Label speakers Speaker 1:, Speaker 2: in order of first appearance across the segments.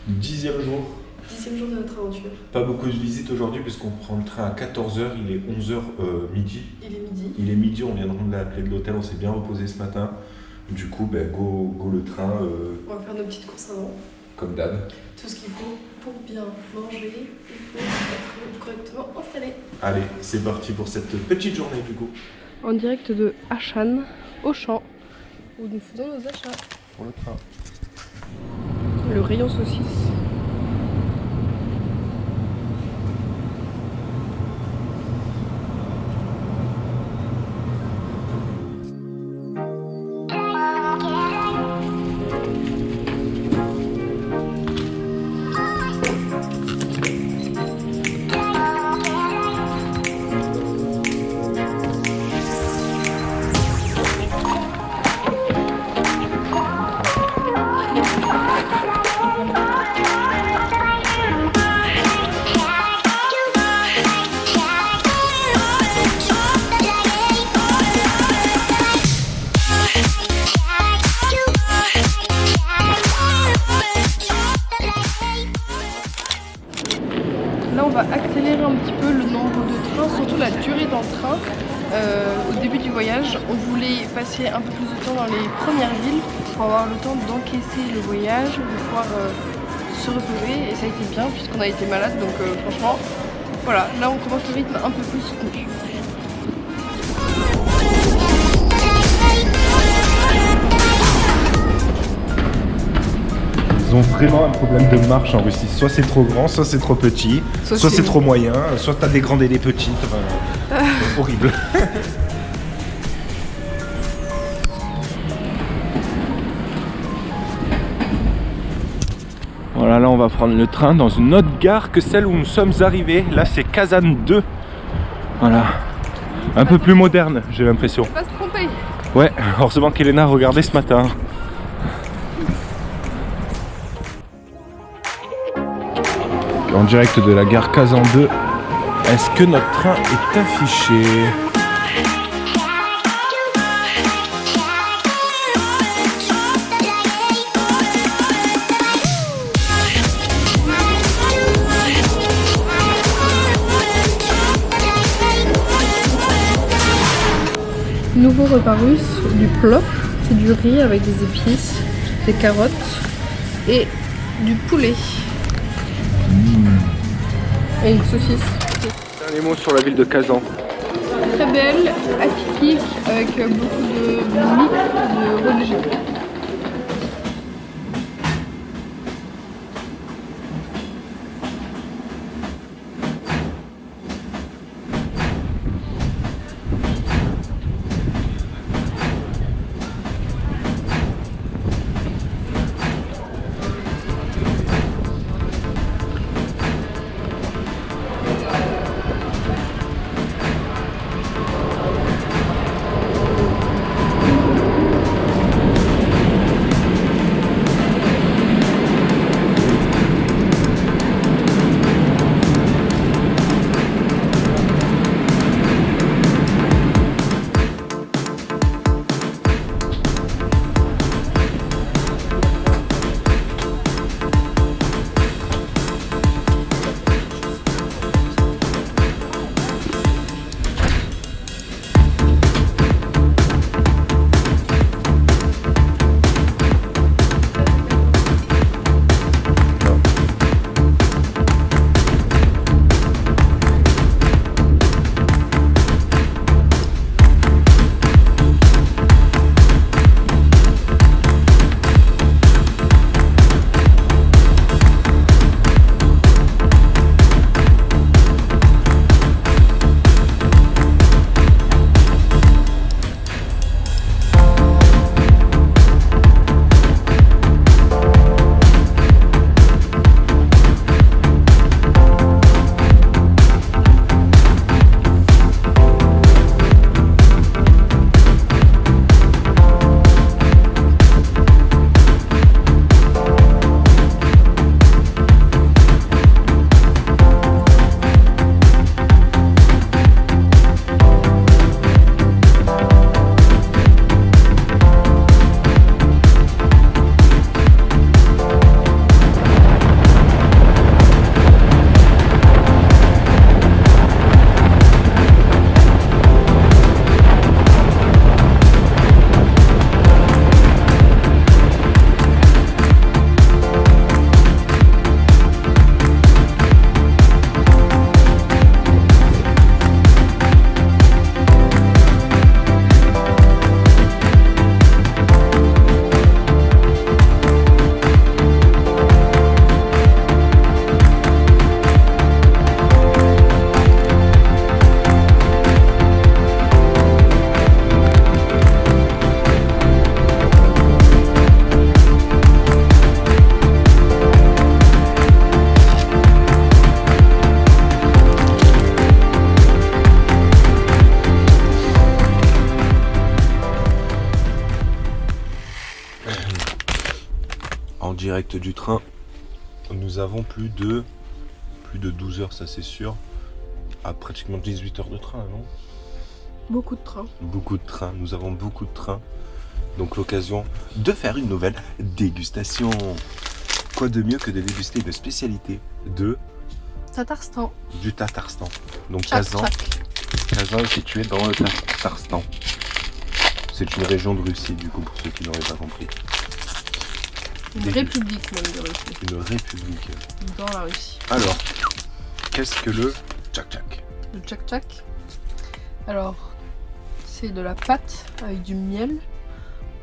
Speaker 1: 10e jour.
Speaker 2: 10e jour de notre aventure.
Speaker 1: Pas beaucoup de visites aujourd'hui puisqu'on prend le train à 14h, il est 11h midi.
Speaker 2: Il est midi.
Speaker 1: Il est midi, on vient de rendre la clé de l'hôtel, on s'est bien reposé ce matin. Du coup, go le train.
Speaker 2: On va faire nos petites courses avant.
Speaker 1: Comme d'hab.
Speaker 2: Tout ce qu'il faut pour bien manger et pour être correctement installé.
Speaker 1: Allez, c'est parti pour cette petite journée du coup.
Speaker 2: En direct de Achan, Auchan, où nous faisons nos achats.
Speaker 1: Pour le train.
Speaker 2: Le rayon saucisse. Là on va accélérer un petit peu le nombre de trains, surtout la durée dans le train. Au début du voyage, on voulait passer un peu plus de temps dans les premières villes pour avoir le temps d'encaisser le voyage, de pouvoir se reposer, et ça a été bien puisqu'on a été malade, donc franchement, voilà, là on commence le rythme un peu plus soutenu.
Speaker 1: Ils ont vraiment un problème de marche en Russie. Soit c'est trop grand, soit c'est trop petit, soit c'est trop moyen, soit t'as des grandes et des petites. Enfin, horrible. Voilà, là on va prendre le train dans une autre gare que celle où nous sommes arrivés. Là c'est Kazan 2. Voilà. Un peu plus moderne, j'ai l'impression.
Speaker 2: Faut pas se tromper.
Speaker 1: Ouais, heureusement qu'Elena regardait ce matin. En direct de la gare Kazan 2, est-ce que notre train est affiché?
Speaker 2: Nouveau repas russe, du plov, c'est du riz avec des épices, des carottes et du poulet. Et une saucisse.
Speaker 1: Dernier mot sur la ville de Kazan.
Speaker 2: Très belle, atypique, avec beaucoup de mythes de religieux.
Speaker 1: En direct du train, nous avons plus de 12 heures, ça c'est sûr. À pratiquement 18 heures de train, non?
Speaker 2: Beaucoup de trains.
Speaker 1: Beaucoup de trains, nous avons beaucoup de trains. Donc l'occasion de faire une nouvelle dégustation. Quoi de mieux que de déguster une spécialité
Speaker 2: Tatarstan.
Speaker 1: du Tatarstan. Donc
Speaker 2: Tchak,
Speaker 1: Kazan est situé dans le Tatarstan. C'est une région de Russie, du coup, pour ceux qui n'auraient pas compris.
Speaker 2: Une république même de Russie.
Speaker 1: Une république.
Speaker 2: Dans la Russie.
Speaker 1: Alors, qu'est-ce que le tchak-tchak?
Speaker 2: Le tchak-tchak. Alors, c'est de la pâte avec du miel,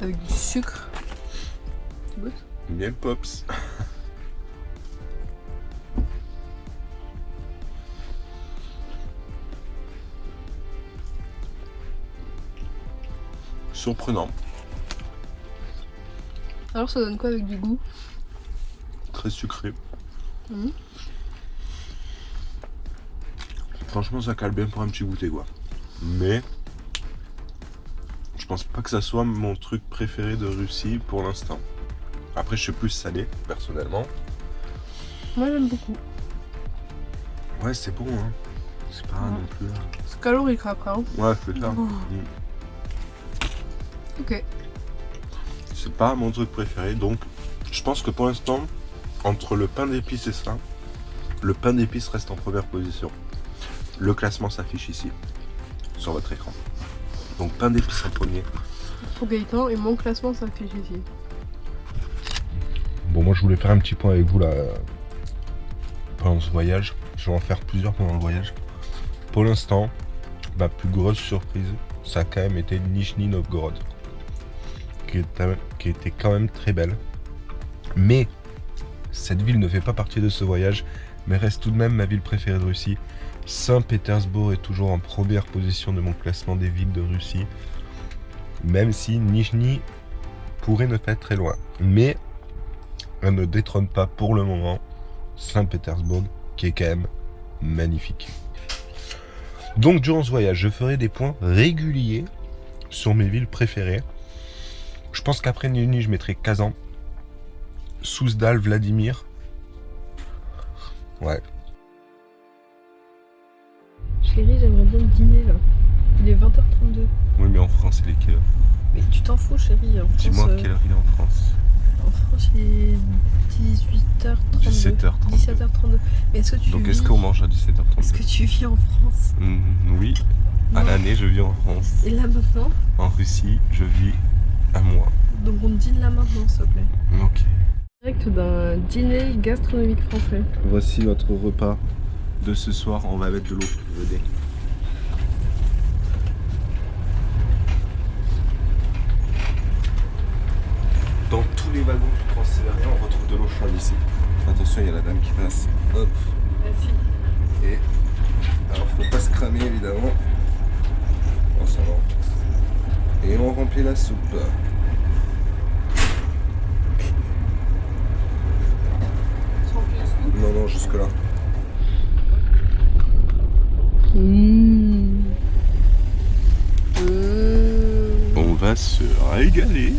Speaker 2: avec du sucre. Tu goûtes?
Speaker 1: Miel pops. Surprenant.
Speaker 2: Alors ça donne quoi avec du goût?
Speaker 1: Très sucré.
Speaker 2: Mhm.
Speaker 1: Franchement, ça cale bien pour un petit goûter, quoi. Mais je pense pas que ça soit mon truc préféré de Russie pour l'instant. Après, je suis plus salé, personnellement.
Speaker 2: Moi j'aime beaucoup.
Speaker 1: Ouais, c'est bon, hein. C'est pas non plus...
Speaker 2: C'est calorique après. Hein.
Speaker 1: Ouais, c'est ça.
Speaker 2: Oh. Ok.
Speaker 1: C'est pas mon truc préféré, donc je pense que pour l'instant, entre le pain d'épices et ça, le pain d'épices reste en première position. Le classement s'affiche ici, sur votre écran. Donc pain d'épices en premier.
Speaker 2: Pour Gaëtan et mon classement s'affiche ici.
Speaker 1: Bon, moi je voulais faire un petit point avec vous là, pendant ce voyage. Je vais en faire plusieurs pendant le voyage. Pour l'instant, ma plus grosse surprise, ça a quand même été Nijni Novgorod. Qui était quand même très belle. Mais cette ville ne fait pas partie de ce voyage, mais reste tout de même ma ville préférée de Russie. Saint-Pétersbourg est toujours en première position de mon classement des villes de Russie, même si Nijni pourrait ne pas être très loin. Mais elle ne détrône pas pour le moment Saint-Pétersbourg, qui est quand même magnifique. Donc durant ce voyage, je ferai des points réguliers sur mes villes préférées. Je pense qu'après Nijni, je mettrai Kazan, Souzdal, Vladimir. Ouais.
Speaker 2: Chérie, j'aimerais bien dîner là. Il est 20h32.
Speaker 1: Oui, mais en France, il est quelle heure?
Speaker 2: Mais tu t'en fous, chérie. En France,
Speaker 1: Dis-moi quelle heure il est en France.
Speaker 2: En France, il est 18h32.
Speaker 1: 17h32.
Speaker 2: 17h32. Mais est-ce que tu
Speaker 1: Donc
Speaker 2: vis...
Speaker 1: est-ce qu'on mange à 17h32?
Speaker 2: Est-ce que tu vis en France?
Speaker 1: Oui. À
Speaker 2: Non.
Speaker 1: l'année, je vis en France.
Speaker 2: Et là maintenant?
Speaker 1: En Russie, je vis un mois.
Speaker 2: Donc on dîne là maintenant, s'il te plaît.
Speaker 1: Ok.
Speaker 2: Direct d'un dîner gastronomique français.
Speaker 1: Voici notre repas de ce soir. On va mettre de l'eau. Venez. Dans tous les wagons du Transsibérien, on retrouve de l'eau chaude ici. Attention, il y a la dame qui passe. Hop.
Speaker 2: Merci.
Speaker 1: Et alors, faut pas se cramer évidemment. On s'en va. Et on remplit la soupe. Non, non, jusque là. On va se régaler.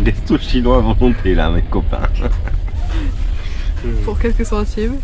Speaker 1: Des sous chinois à volonté là, mes copains.
Speaker 2: Pour quelques centimes.
Speaker 1: Ouais.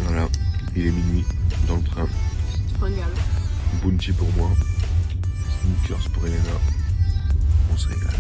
Speaker 1: Voilà, il est minuit dans le train.
Speaker 2: Regarde.
Speaker 1: Bounty pour moi. Sneakers pour Elena. On se régale.